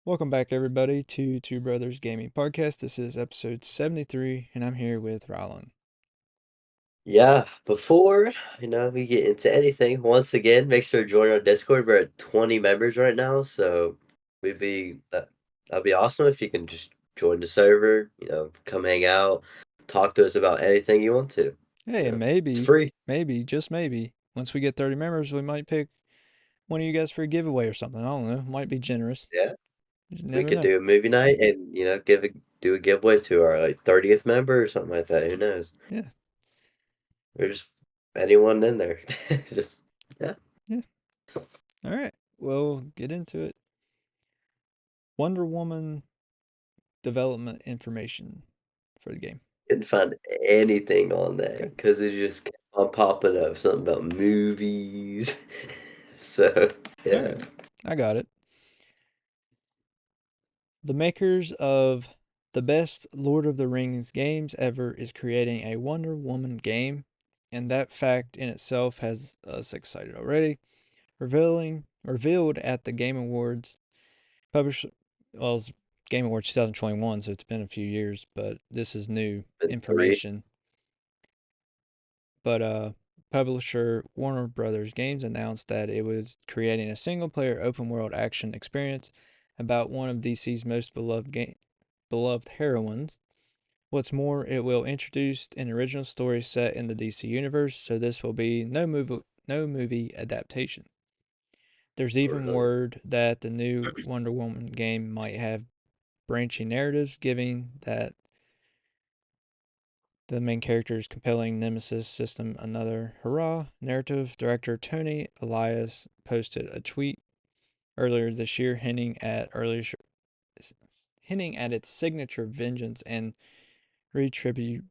Welcome back, everybody, to Two Brothers Gaming Podcast. This is episode 73, and I'm here with Rylan. Yeah, before we get into anything, once again, make sure to join our Discord. We're at 20 members right now, so that'd be awesome if you can just join the server. Come hang out, talk to us about anything you want to. Hey, and It's maybe, free. just maybe, once we get 30 members, we might pick one of you guys for a giveaway or something. I don't know. Might be generous. Yeah, You we never could know. do a movie night and do a giveaway to our 30th member or something like that. Who knows? Yeah, Or just anyone in there. Just yeah, yeah. All right. Well, get into it. Wonder Woman development information for the game. couldn't find anything on that Okay. because it just kept on popping up something about movies. So All yeah, right. I got it. The makers of the best Lord of the Rings games ever is creating a Wonder Woman game, and that fact in itself has us excited already. Revealed at the Game Awards, published well, it's Game Awards 2021, so it's been a few years, but this is new been three. information. But publisher Warner Brothers Games announced that it was creating a single-player open-world action experience about one of DC's most beloved heroines. What's more, it will introduce an original story set in the DC universe, so this will be no movie adaptation. There's Or, even word that the new Wonder Woman game might have branching narratives, giving that the main character's compelling nemesis system another hurrah. Narrative director Tony Elias posted a tweet earlier this year hinting at its signature vengeance and retribu-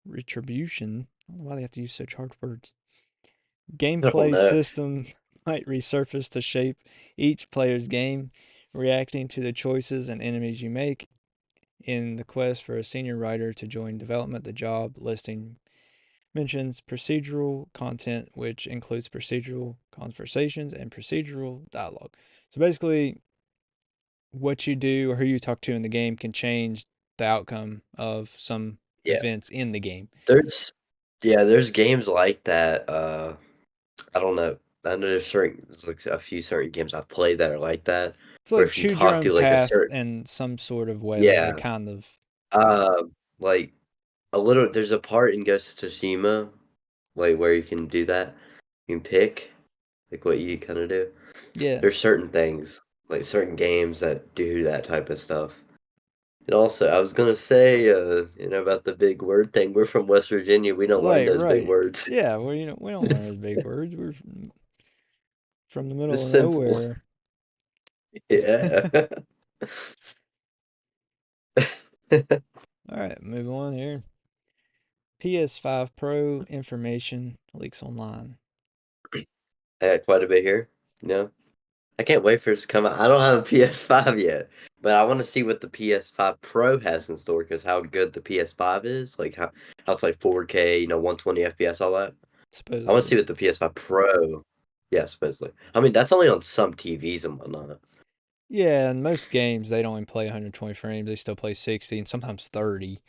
retribution. I don't know why they have to use such hard words. I don't Gameplay know. system might resurface to shape each player's game, reacting to the choices and enemies you make. In the quest for a senior writer to join development, the job listing mentions procedural content, which includes procedural conversations and procedural dialogue. So basically, what you do or who you talk to in the game can change the outcome of some Yeah, events in the game. there's there's games like that. I don't know. I know there's like a few certain games I've played that are like that, It's where like if you choose your talk own to like a path certain in some sort of way, like a yeah, kind of like a little. There's a part in Ghost of Tsushima like where you can do that. You can pick like what you kind of do. yeah. There's certain things, like certain games that do that type of stuff. And also, I was gonna say, about the big word thing. We're from West Virginia. We don't learn Right, those big right. words. Yeah, well, we don't learn those big words. We're from the middle Just of simple. nowhere. Yeah. All right, move on here. PS5 Pro information leaks online. I got quite a bit here. You know, I can't wait for it to come out. I don't have a PS5 yet, but I want to see what the PS5 Pro has in store because how good the PS5 is, like how it's like 4K, 120 FPS, all that. I want to see Supposedly. what the PS5 Pro. Yeah, supposedly. I mean, that's only on some TVs and whatnot. Yeah, in most games they don't even play 120 frames. They still play 60 and sometimes 30,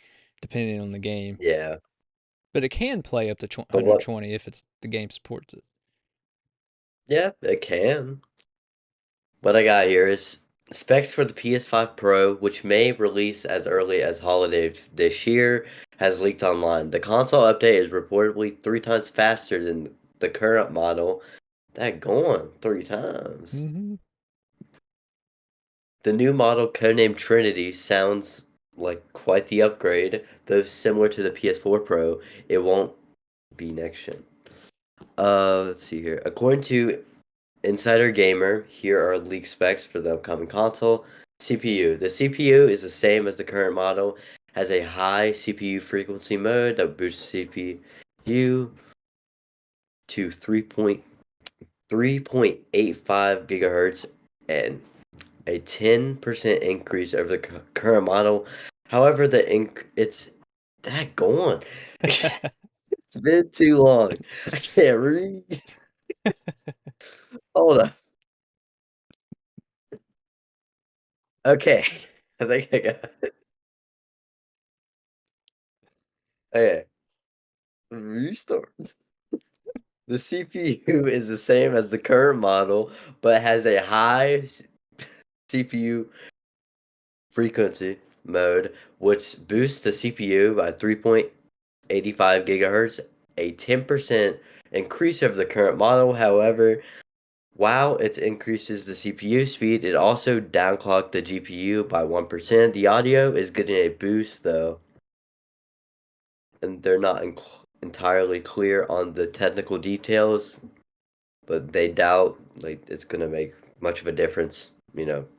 depending on the game. Yeah, But it can play up to but what? 120 if the game supports it. Yeah, it can. What I got here is specs for the PS5 Pro, which may release as early as holiday this year, has leaked online. The console update is reportedly 3 times faster than the current model. That going 3 times. Mm-hmm. The new model, codenamed Trinity, sounds like quite the upgrade, though similar to the PS4 Pro, it won't be next gen. Let's see here. According to Insider Gamer, here are leaked specs for the upcoming console. CPU. The CPU is the same as the current model, has a high CPU frequency mode that boosts CPU to 3.85 gigahertz and a 10% increase over the current model. However, it's that going. It's been too long. I can't read. Hold on. Okay. I think I got it. Okay. Restart. The CPU is the same as the current model, but has a high CPU frequency mode, which boosts the CPU by 3.85 gigahertz, a 10% increase over the current model. However, while it increases the CPU speed, it also downclocked the GPU by 1%. The audio is getting a boost though, and they're not entirely clear on the technical details, but they doubt like it's gonna make much of a difference,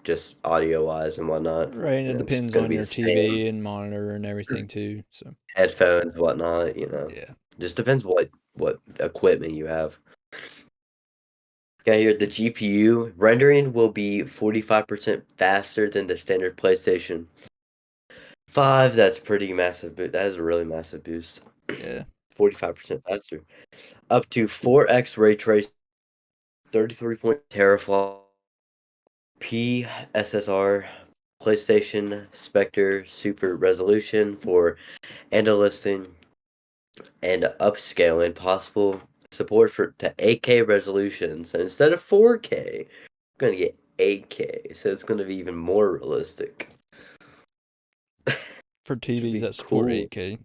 just audio wise and whatnot. Right, and it It's depends gonna on be your the same TV and monitor and everything too. So headphones, whatnot. yeah, Just depends what equipment you have. Okay, here the GPU rendering will be 45% faster than the standard PlayStation 5. That's pretty massive, but that is a really massive boost. yeah, 45% faster. Up to 4x ray trace, 33 point teraflop, PSSR, PlayStation Spectre Super Resolution for anti-aliasing and upscaling, possible support for to 8K resolution. So instead of 4K, we're gonna get 8K. So it's gonna be even more realistic. for Which would TVs be that support cool. 8K,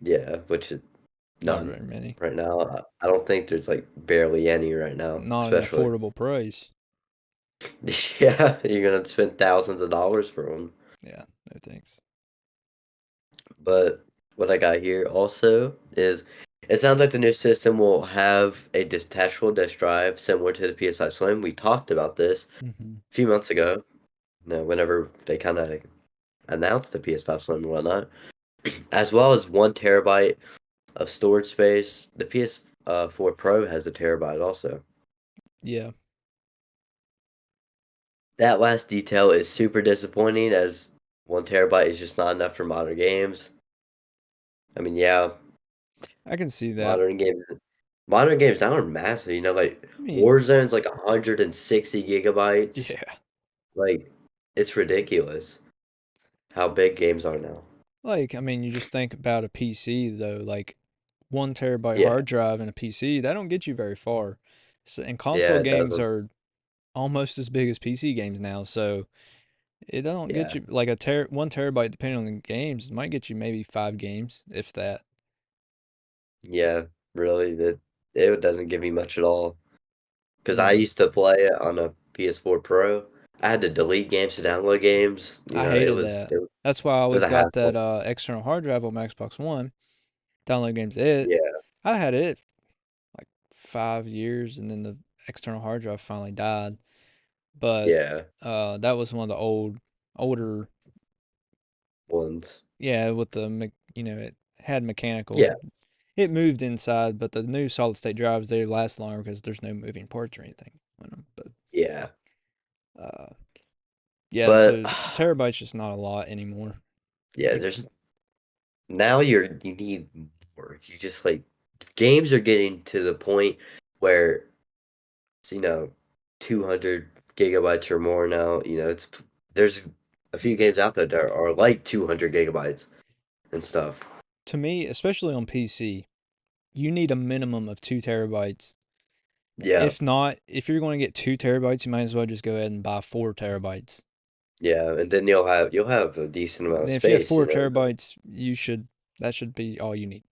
Yeah, which is not none very many, right now. I don't think there's like barely any right now, not an especially. affordable price. Yeah, you're gonna spend thousands of dollars for them. Yeah, no thanks. But what I got here also is it sounds like the new system will have a detachable disk drive similar to the PS5 Slim. We talked about this Hmm. a few months ago. Whenever they kind of announced the PS5 Slim and whatnot, as well as 1 terabyte of storage space. The PS4 Pro has a terabyte also. Yeah, That last detail is super disappointing as 1 terabyte is just not enough for modern games. I mean, yeah, I can see that. modern games modern games now are massive, like I mean, Warzone's like 160 gigabytes. yeah, Like it's ridiculous how big games are now. like I mean, you just think about a PC though, like 1 terabyte Yeah. hard drive in a PC, that don't get you very far. So, and console Yeah, it games doesn't. are almost as big as PC games now, so it don't get Yeah. you like 1 terabyte depending on the games. It might get you maybe 5 games, if that. Yeah, really it doesn't give me much at all. Because I No, used to play it on a PS4 Pro. I had to delete games to download games. I It hated was that. That's why I it was always a got that hassle. external hard drive on my Xbox One. Download games. It Yeah, I had it like 5 years, and then the external hard drive finally died. But yeah, that was one of the older. ones. Yeah, with the it had mechanical. Yeah, It moved inside, but the new solid state drives they last longer because there's no moving parts or anything on them. But yeah. uh, yeah, But so terabytes just not a lot anymore. yeah, Like there's now you need more. You just like games are getting to the point where it's, 200 gigabytes or more now. There's a few games out there that are like 200 gigabytes and stuff. to me, especially on PC, you need a minimum of 2 terabytes. Yeah, If not, if you're going to get 2 terabytes, you might as well just go ahead and buy 4 terabytes. yeah, and then you'll have a decent amount of Then if you have space. 4 terabytes, that should be all you need.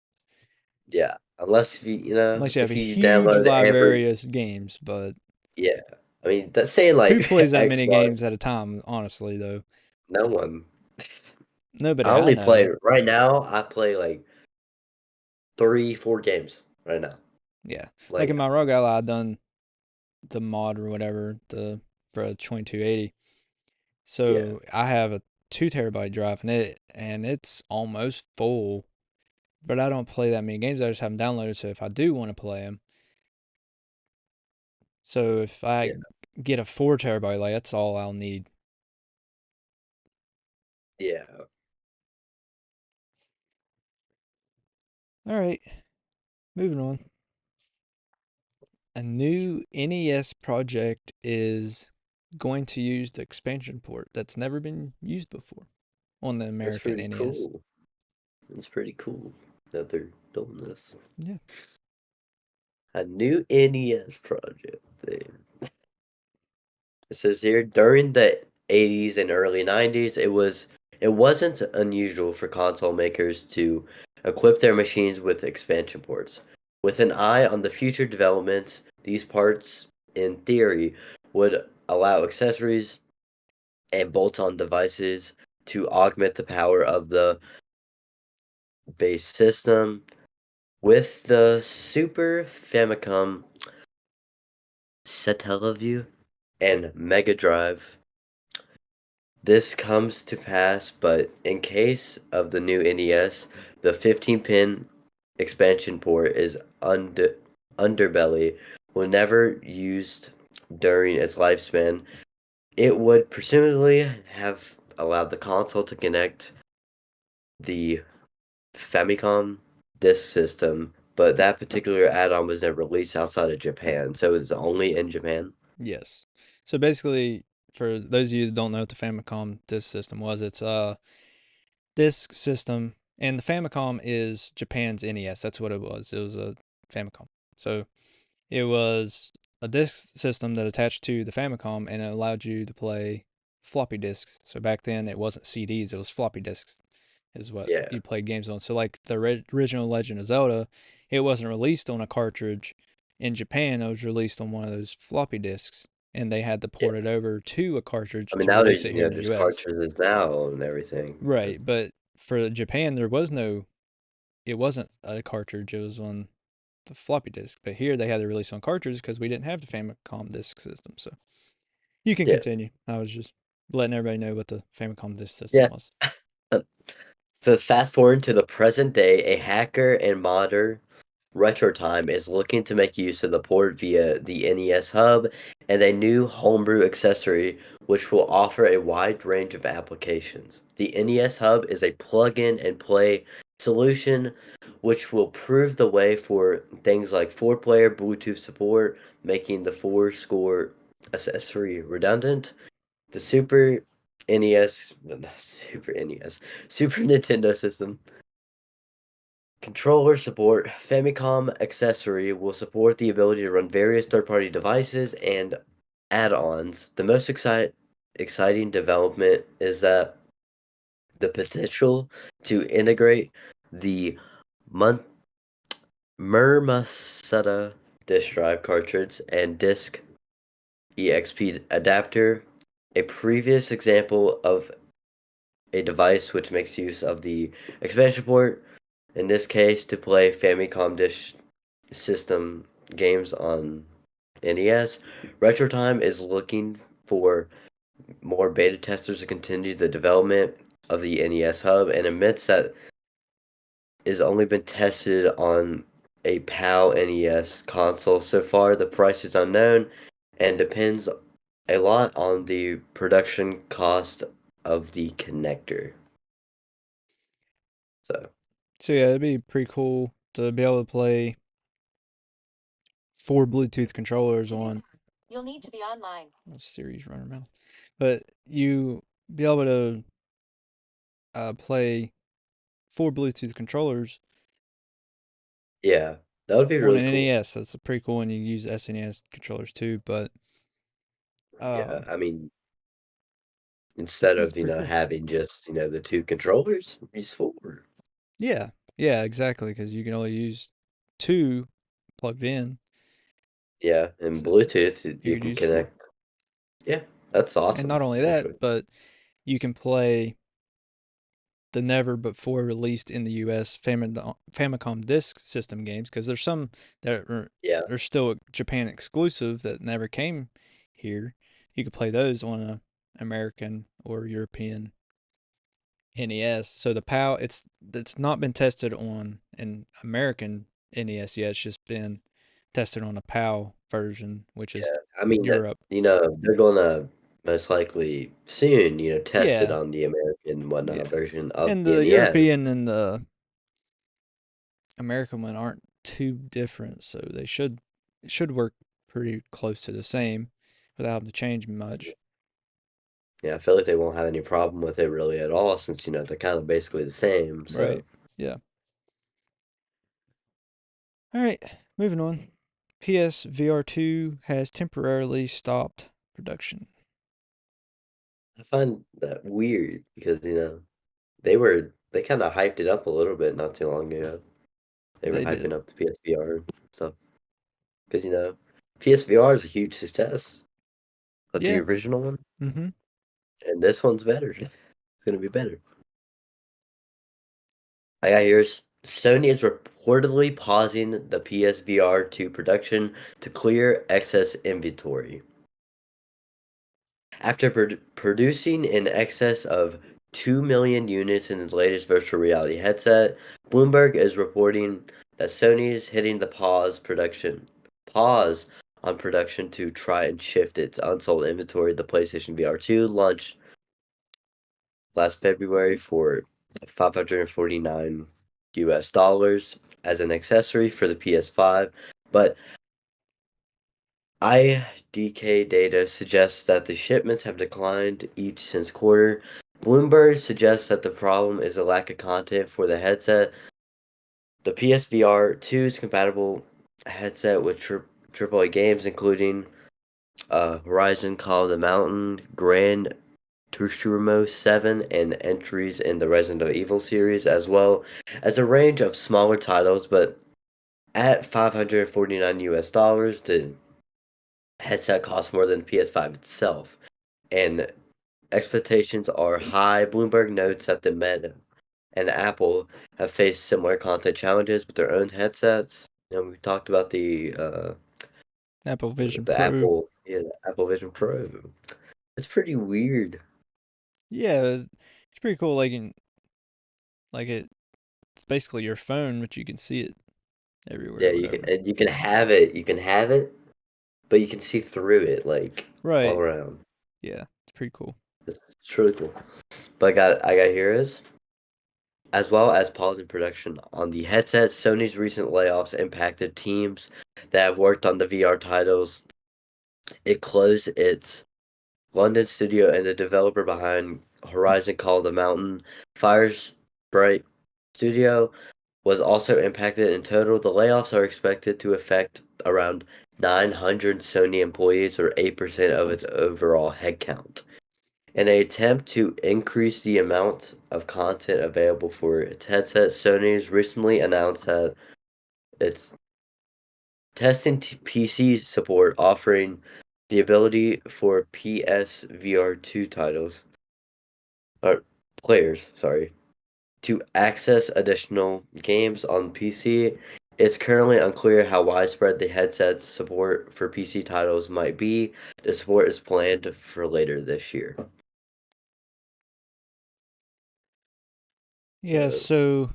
Yeah, unless Unless you have if a you huge download every library of games, but yeah. I mean, that's saying like who plays that many Xbox, games at a time? Honestly, though, no one. I nobody I only play know. right now. I play like 3, 4 games right now. Yeah, like Like in my Rogue Ally, I done the mod or whatever for a 2280. yeah, So I have a 2 terabyte drive in it, and it's almost full. But I don't play that many games. I just have them downloaded. So if I do want to play them, so if yeah, I get a 4 terabyte, like that's all I'll need. yeah. All right, moving on. A new NES project is going to use the expansion port that's never been used before on the That's American pretty NES. cool. It's pretty cool that they're doing this. Yeah. A new NES project thing. It says here during the 80s and early 90s, it wasn't unusual for console makers to equip their machines with expansion ports. With an eye on the future developments, these parts, in theory, would allow accessories and bolt-on devices to augment the power of the base system. With the Super Famicom Satellaview and Mega Drive, this comes to pass, but in case of the new NES, the 15-pin expansion port is underbelly, was never used during its lifespan. It would presumably have allowed the console to connect the Famicom disk system, but that particular add-on was never released outside of Japan, so it's only in Japan. Yes. So basically, for those of you that don't know what the Famicom disk system was, it's a disk system, and the Famicom is Japan's NES. That's what it was. It was a Famicom. So it was a disk system that attached to the Famicom, and it allowed you to play floppy disks. So back then, it wasn't CDs; it was floppy disks, is what Yeah, you played games on. So like the original Legend of Zelda, it wasn't released on a cartridge in Japan. It was released on one of those floppy disks, and they had to yeah. port it over to a I cartridge mean, to nowadays, release it here in the there's U.S. cartridges now and everything. Right, but for Japan, there was no. It wasn't a cartridge. It was on the floppy disk. But here they had to release on cartridges because we didn't have the Famicom disk system. So you can Yeah, continue. I was just letting everybody know what the Famicom disk system yeah. was. Says fast forward to the present day, a hacker and modder RetroTime is looking to make use of the port via the NES Hub and a new homebrew accessory which will offer a wide range of applications. The NES Hub is a plug-in and play solution which will prove the way for things like four-player Bluetooth support, making the four score accessory redundant. The Super NES, Super Nintendo system controller support Famicom accessory will support the ability to run various third-party devices and add-ons. The most exciting development is that the potential to integrate the Mun- Murmasetta disk drive cartridge and disk EXP adapter, a previous example of a device which makes use of the expansion port, in this case to play Famicom Disk System games on NES. RetroTime is looking for more beta testers to continue the development of the NES Hub and admits that it's only been tested on a PAL NES console so far. The price is unknown and depends a lot on the production cost of the connector. So, So yeah, it'd be pretty cool to be able to play four Bluetooth controllers on. You'll need to be online. Series running around, but you be able to play four Bluetooth controllers yeah, that would be on really an cool. NES. That's pretty cool, and you use SNES controllers too. But Yeah, um, I mean, instead that's of, pretty cool. having just, the 2 controllers, use 4. Yeah, yeah, exactly. Because you can only use two plugged in, Yeah, and so Bluetooth, you you could can use four. connect. Yeah, that's And awesome, not only that, actually. but you can play the never before released in the US Famicom Disk System games because there's some that Yeah, are still Japan exclusive that never came here. You could play those on a American or European NES. So the PAL it's not been tested on an American NES yet. It's just been tested on a PAL version, which is yeah. I mean, that Europe. they're gonna most likely soon, test it Yeah, on the American whatnot yeah. version of And the the NES. European and the American one aren't too different, so they should work pretty close to the same without having to change much. Yeah, I feel like they won't have any problem with it really at all since, they're kind of basically the same. Right. So, Yeah. All right. Moving on. PSVR 2 has temporarily stopped production. I find that weird because, they kind of hyped it up a little bit not too long ago. They were They hyping did. up the PSVR and stuff because, PSVR is a huge success, but the Yeah. original one Mm-hmm. and this one's better. It's gonna be better. I got here's Sony is reportedly pausing the PSVR 2 production to clear excess inventory. After producing in excess of 2 million units in its latest virtual reality headset, Bloomberg is reporting that Sony is hitting the pause on production to try and shift its unsold inventory. The PlayStation VR 2 launched last February for 549 US dollars as an accessory for the PS5, but IDK data suggests that the shipments have declined each since quarter. Bloomberg suggests that the problem is a lack of content for the headset. The PSVR 2 is compatible headset with AAA games, including Horizon Call of the Mountain, Grand Turismo 7, and entries in the Resident Evil series, as well as a range of smaller titles. But at 549 US dollars, the headset costs more than the PS5 itself, and expectations are high. Bloomberg notes that the Meta and Apple have faced similar content challenges with their own headsets. We talked about Apple Vision the Pro. Apple Vision Pro. It's pretty weird. Yeah, it's pretty cool. It's basically your phone, but you can see it everywhere Yeah, or you can whatever. and you can have it, but you can see through it like all Right. around. Yeah, it's pretty cool. It's really cool. But I got here is as well as pause in production on the headset. Sony's recent layoffs impacted teams that have worked on the VR titles. It closed its London studio and the developer behind Horizon Call of the Mountain, Firesprite Studio, was also impacted. In total, the layoffs are expected to affect around 900 Sony employees, or 8% of its overall headcount. In an attempt to increase the amount of content available for its headset, Sony's recently announced that it's testing PC support, offering the ability for PSVR 2 titles, or players, sorry, to access additional games on PC. It's currently unclear how widespread the headset's support for PC titles might be. The support is planned for later this year. Yeah, So, so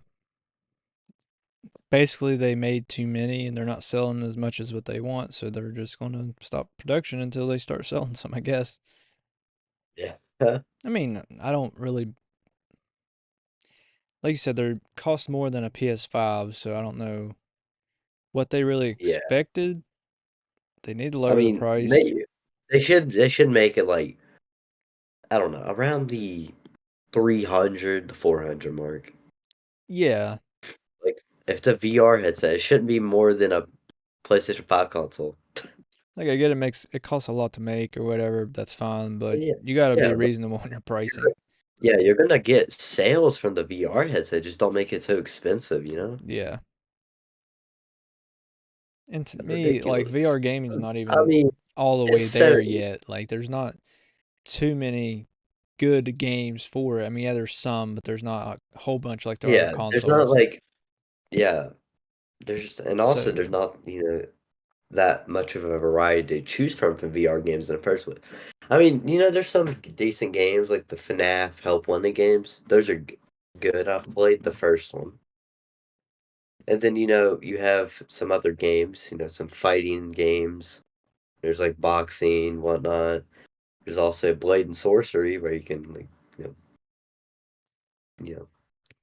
basically they made too many and they're not selling as much as what they want, so they're just going to stop production until they start selling some, I guess. yeah. I mean, I don't really, like you said, they cost more than a PS5, so I don't know what they really Yeah. expected. They need to I lower the mean, price. they should make it like, I don't know, around the 300 to 400 mark. Yeah, Like, if it's a VR headset, it shouldn't be more than a PlayStation 5 console. like I get it costs a lot to make or whatever, that's fine, but Yeah. you got to be Yeah, but reasonable in your pricing. you're gonna get sales from the VR headset, just don't make it so expensive? Yeah. And to That's me, like ridiculous. VR gaming's not I even mean, all the way it's there Sony. yet. Like there's not too many good games for it. I mean, yeah, there's some, but there's not a whole bunch like there are with Yeah, there's not consoles. like, yeah, and also So, there's not, that much of a variety to choose from VR games in the first place. I mean, there's some decent games like the FNAF Help Wanted games. Those are good. I've played the first one. And then, you have some other games, some fighting games. There's like boxing, whatnot. There's also Blade and Sorcery where you can like, you know, you know,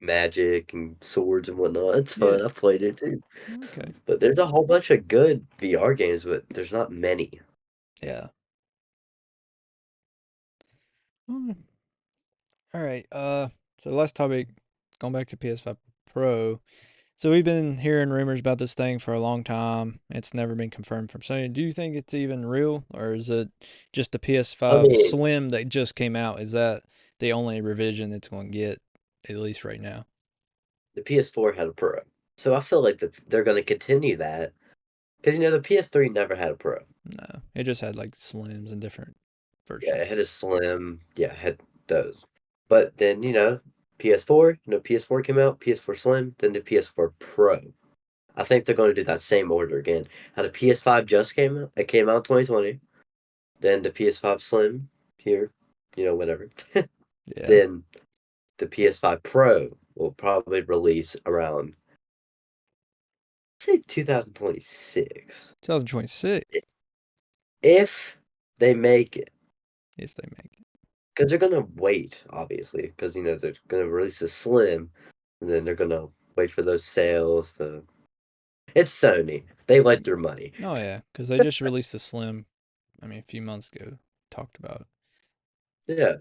magic and swords and whatnot. It's yeah. fun. I've played it too. Okay. But there's a whole bunch of good VR games, but there's not many. Yeah. Mm, all right. So last topic, going back to PS5 Pro. So we've been hearing rumors about this thing for a long time. It's never been confirmed from Sony. Do you think it's even real, or is it just the I PS5 mean, Slim that just came out? Is that the only revision it's going to get, at least right now? the PS4 had a Pro, so I feel like they're going to continue that because the PS3 never had a Pro. No, it just had like Slims and different Yeah, it versions. had a Slim. Yeah, it had those. But then PS4. PS4 came out, PS4 Slim, then the PS4 Pro. I think they're going to do that same order again. How the PS5 just came out. It came out in 2020. Then the PS5 Slim here, whatever. Yeah, Then the PS5 Pro will probably release around, say, 2026. 2026 If they make it. if they make it. Because they're going to wait, obviously. Because, they're going to release a Slim. And then they're going to wait for those sales to. It's Sony. They like their money. Oh yeah, because they just released the Slim. I mean, a few months ago, talked about it. Yeah.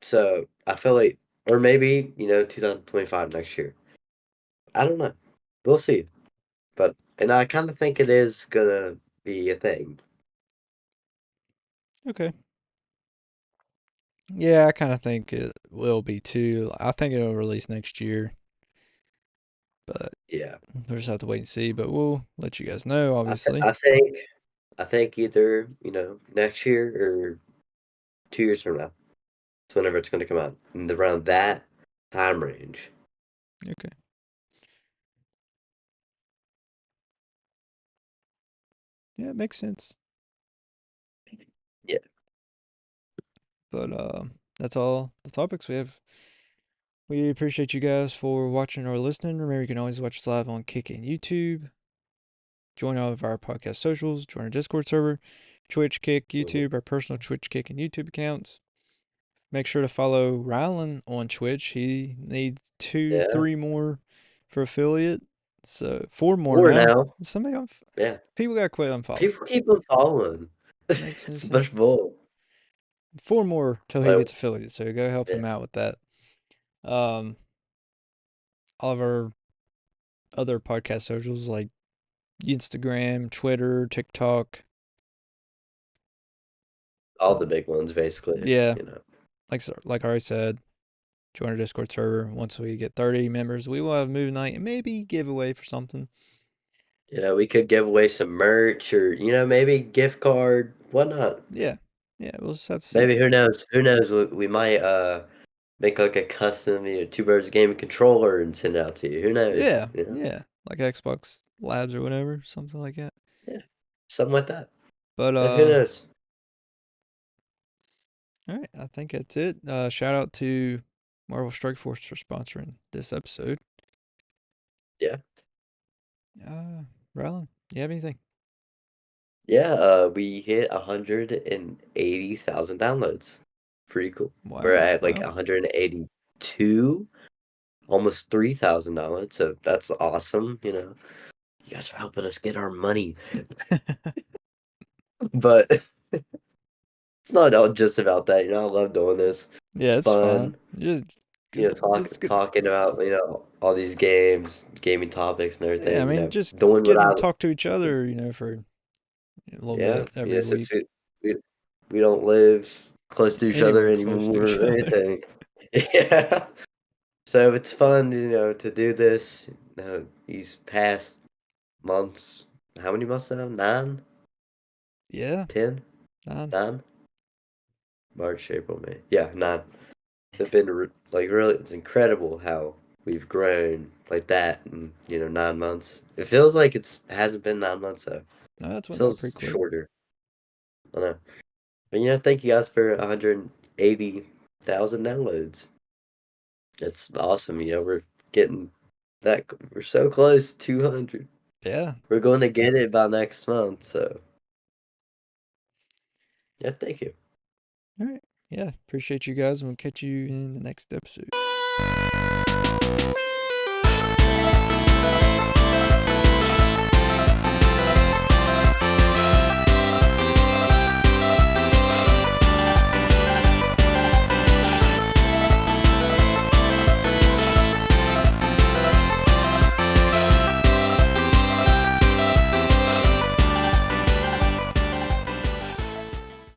So I feel like, or maybe, 2025 next year. I don't know. We'll see. And I kind of think it is gonna be a thing. Okay. Yeah, I kind of think it will be too. I think it'll release next year, but Yeah, we'll just have to wait and see. But we'll let you guys know, I, th- obviously. I think, I think either next year or 2 years from now. It's whenever it's gonna come out, and around that time range. Okay. Yeah, it makes sense. Yeah, But that's all the topics we have. We appreciate you guys for watching or listening. Remember, you can always watch us live on Kick and YouTube. Join all of our podcast socials. Join our Discord server, Twitch, Kick, mhm, YouTube, our personal Twitch, Kick, and YouTube accounts. Make sure to follow Rylan on Twitch. He needs two, yeah. three more for affiliate. So four more Or now. now, Somebody yeah. people gotta quit unfollowing. People keep on following. Makes no It's a bunch of sense. bull. Four more till he Like, gets affiliate. So go help yeah, him out with that. Um, all of our other podcast socials like Instagram, Twitter, TikTok. all the Uh, big ones basically. yeah, You know. like I already said, join our Discord server. Once we get 30 members, we will have a movie night and maybe giveaway for something. We could give away some merch or maybe gift card, whatnot. Yeah, yeah, we'll just have to see. Maybe who knows? Who knows? We might make like a custom, two birds gaming controller and send it out to you. Who knows? Yeah, yeah, like Xbox Labs or whatever, something like that. Yeah, something like that. But Yeah, who knows? all right, I think that's it. Shout out to Marvel Strike Force for sponsoring this episode. Yeah, Uh, Rylan, you have anything? yeah. We hit 180,000 downloads. Pretty cool. We're Wow, at like wow. 182, almost 3,000 downloads. So that's awesome. You guys are helping us get our money, but it's not all just about that. I love doing this. It's Yeah, it's fun. fun. Just good. It's good. Talking about all these games, gaming topics, and Yeah, I everything. mean, just Doing what getting I to talk to each other, for a little yeah bit every since week. we we don't live close to each other Anywhere close to anymore each or other. anything. Yeah, so it's fun to do this. These past months. How many months now? Nine, Yeah, 10, none. 9. March, April, May. Yeah, 9. Have been like really. It's incredible how we've grown like that in 9 months. It feels like it hasn't been 9 months though. No, that's It went by feels pretty quick. shorter. I know. But thank you guys for 180,000 downloads. That's awesome. We're getting that. We're so close to 200. Yeah. We're going to get it by next month. So yeah, thank you. All right. Yeah. Appreciate you guys, and we'll catch you in the next episode.